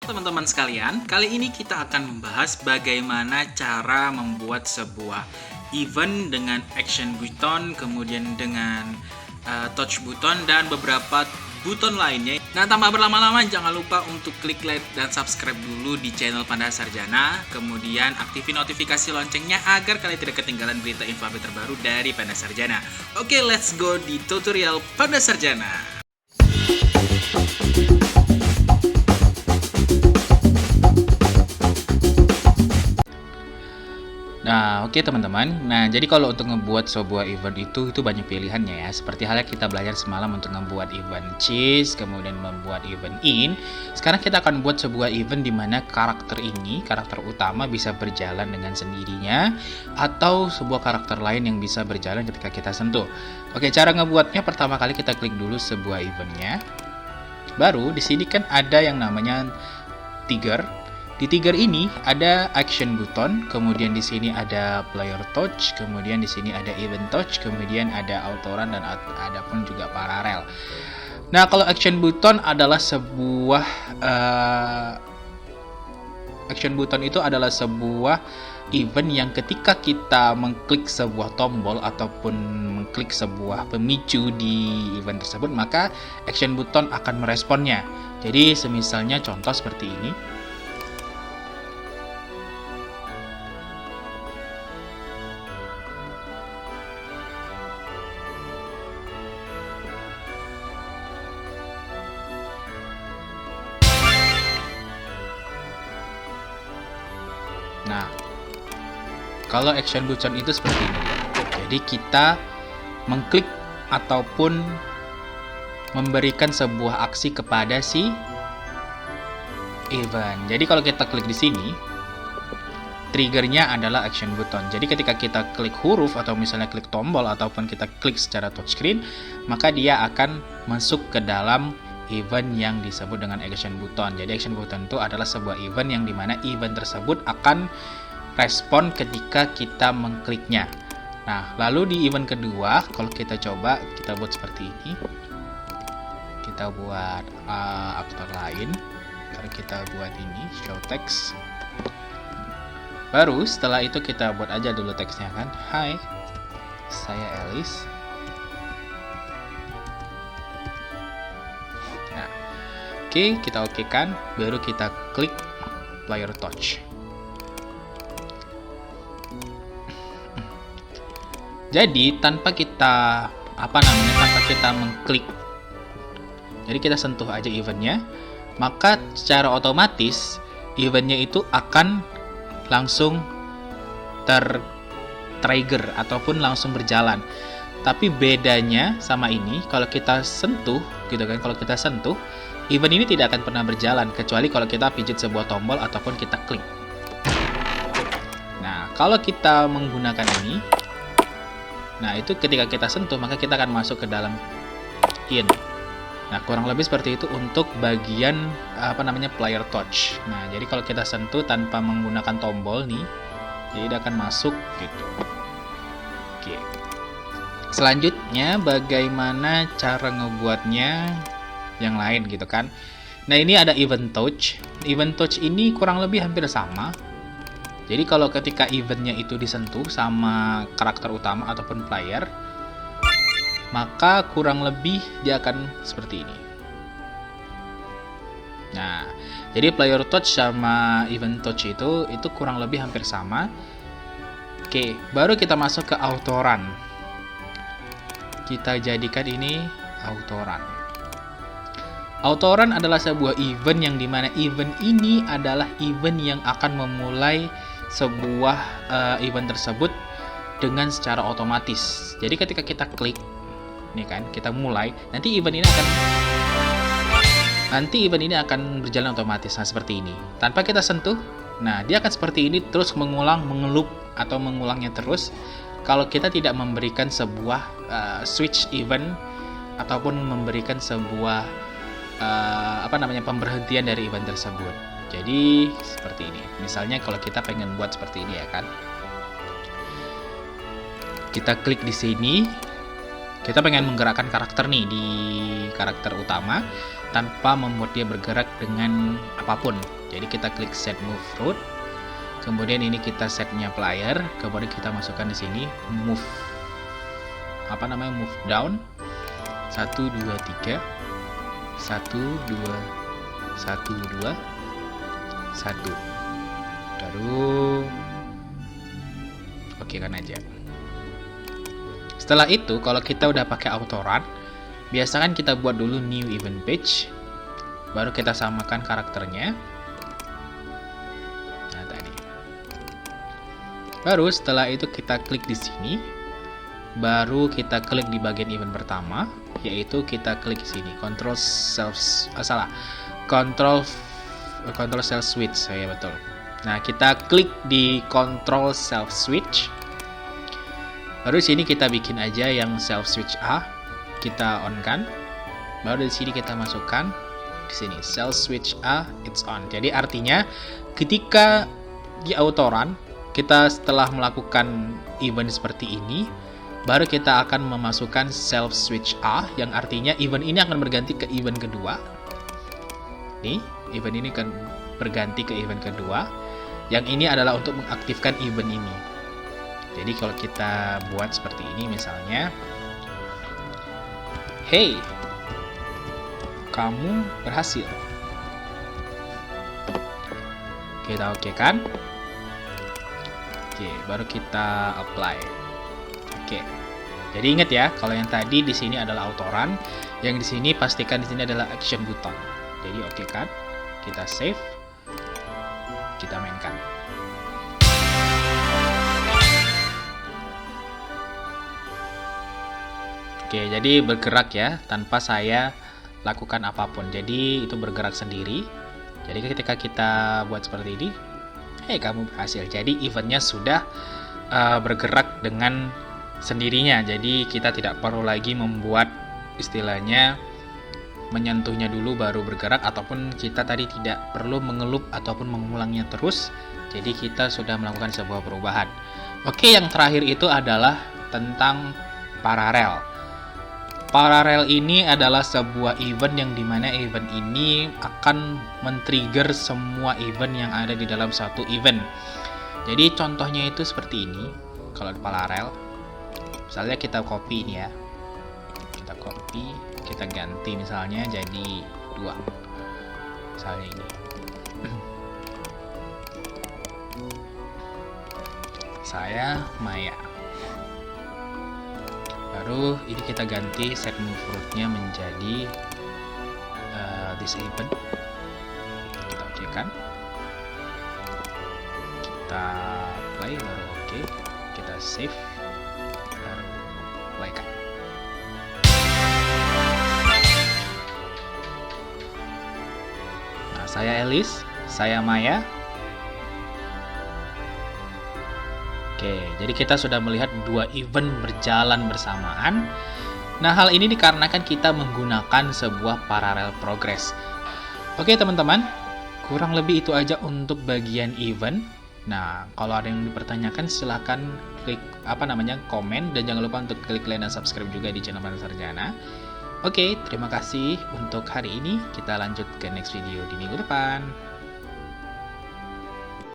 Teman-teman sekalian, kali ini kita akan membahas bagaimana cara membuat sebuah event dengan action button, kemudian dengan touch button, dan beberapa button lainnya. Nah, tanpa berlama-lama, jangan lupa untuk klik like dan subscribe dulu di channel Panda Sarjana. Kemudian aktifin notifikasi loncengnya agar kalian tidak ketinggalan berita info terbaru dari Panda Sarjana. Oke, let's go di tutorial Panda Sarjana. Nah, oke teman-teman. Nah, jadi kalau untuk ngebuat sebuah event itu banyak pilihannya ya. Seperti halnya kita belajar semalam untuk ngebuat event cheese, kemudian membuat event in. Sekarang kita akan buat sebuah event di mana karakter utama bisa berjalan dengan sendirinya atau sebuah karakter lain yang bisa berjalan ketika kita sentuh. Oke, cara ngebuatnya pertama kali kita klik dulu sebuah eventnya. Baru di sini kan ada yang namanya trigger. Di trigger ini ada action button, kemudian di sini ada player touch, kemudian di sini ada event touch, kemudian ada auto run dan ada pun juga paralel. Nah, kalau action button adalah sebuah event yang ketika kita mengklik sebuah tombol ataupun mengklik sebuah pemicu di event tersebut, maka action button akan meresponnya. Jadi semisalnya contoh seperti ini. Nah, kalau action button itu seperti ini. Jadi kita mengklik ataupun memberikan sebuah aksi kepada si event. Jadi kalau kita klik di sini, triggernya adalah action button. Jadi ketika kita klik huruf atau misalnya klik tombol ataupun kita klik secara touchscreen, maka dia akan masuk ke dalam event yang disebut dengan action button. Jadi action button itu adalah sebuah event yang dimana event tersebut akan respon ketika kita mengkliknya. Nah, lalu di event kedua, kalau kita coba kita buat seperti ini, kita buat aktor lain, lalu kita buat ini show text. Baru setelah itu kita buat aja dulu teksnya kan, hai, saya Alice. Oke, kita okekan, baru kita klik player touch. Jadi tanpa kita mengklik, jadi kita sentuh aja eventnya, maka secara otomatis eventnya itu akan langsung trigger ataupun langsung berjalan. Tapi bedanya sama ini, kalau kita sentuh gitu kan, event ini tidak akan pernah berjalan kecuali kalau kita pijit sebuah tombol ataupun kita klik. Nah, kalau kita menggunakan ini, nah itu ketika kita sentuh maka kita akan masuk ke dalam in. Nah, kurang lebih seperti itu untuk bagian player touch. Nah, jadi kalau kita sentuh tanpa menggunakan tombol nih, jadi dia akan masuk gitu. Oke. Selanjutnya bagaimana cara ngebuatnya yang lain gitu kan. Nah, ini ada event touch. Event touch ini kurang lebih hampir sama. Jadi kalau ketika eventnya itu disentuh sama karakter utama ataupun player, maka kurang lebih dia akan seperti ini. Nah, jadi player touch sama event touch itu kurang lebih hampir sama. Oke, baru kita masuk ke auto run. Kita jadikan ini auto run. Auto run adalah sebuah event yang dimana event ini adalah event yang akan memulai sebuah event tersebut dengan secara otomatis. Jadi ketika kita klik, nih kan, kita mulai, nanti event ini akan berjalan otomatis. Nah, seperti ini. Tanpa kita sentuh, nah dia akan seperti ini terus mengelup atau mengulangnya terus. Kalau kita tidak memberikan sebuah switch event ataupun memberikan sebuah pemberhentian dari event tersebut. Jadi seperti ini. Misalnya kalau kita pengen buat seperti ini ya kan. Kita klik di sini. Kita pengen menggerakkan karakter nih di karakter utama. tanpa membuat dia bergerak dengan apapun. Jadi kita klik set move route, kemudian ini kita setnya player, kemudian kita masukkan di sini move move down 1 2 3 1 2 1 2 1, baru oke kan aja. Setelah itu kalau kita udah pakai auto run, biasakan kita buat dulu new event page, baru kita samakan karakternya. Nah tadi, baru setelah itu kita klik di sini, baru kita klik di bagian event pertama, yaitu kita klik di sini control self switch, saya betul. Nah kita klik di control self switch, baru sini kita bikin aja yang self switch A, kita on kan, baru di sini kita masukkan di sini self switch A it's on. Jadi artinya ketika di auto run kita setelah melakukan event seperti ini, baru kita akan memasukkan self switch A, yang artinya event ini akan berganti ke event kedua. Nih, event ini akan berganti ke event kedua. Yang ini adalah untuk mengaktifkan event ini. Jadi kalau kita buat seperti ini misalnya, hey, kamu berhasil. Kita oke kan? Oke, baru kita apply. Oke. Jadi ingat ya, kalau yang tadi di sini adalah auto run, yang di sini pastikan di sini adalah action button. Jadi oke kan? Kita save. Kita mainkan. Oke, jadi bergerak ya tanpa saya lakukan apapun. Jadi itu bergerak sendiri. Jadi ketika kita buat seperti ini, hey kamu berhasil. Jadi eventnya sudah bergerak dengan sendirinya. Jadi kita tidak perlu lagi membuat istilahnya menyentuhnya dulu baru bergerak, ataupun kita tadi tidak perlu mengelup ataupun mengulangnya terus. Jadi kita sudah melakukan sebuah perubahan. Oke, yang terakhir itu adalah tentang paralel. Paralel ini adalah sebuah event yang dimana event ini akan men-trigger semua event yang ada di dalam satu event. Jadi contohnya itu seperti ini. Kalau di paralel, misalnya kita copy ini ya, kita copy, kita ganti misalnya jadi 2, misalnya ini. Saya Maya. Baru ini kita ganti set move route-nya menjadi this event. Kita oke kan? Kita play baru oke. Kita save baru play kan. Nah, saya Elis, saya Maya. Oke, jadi kita sudah melihat 2 event berjalan bersamaan. Nah, hal ini dikarenakan kita menggunakan sebuah parallel progress. Oke, teman-teman, kurang lebih itu aja untuk bagian event. Nah, kalau ada yang dipertanyakan silahkan klik komen, dan jangan lupa untuk klik like dan subscribe juga di channel Panel Sarjana. Oke, terima kasih untuk hari ini. Kita lanjut ke next video di minggu depan.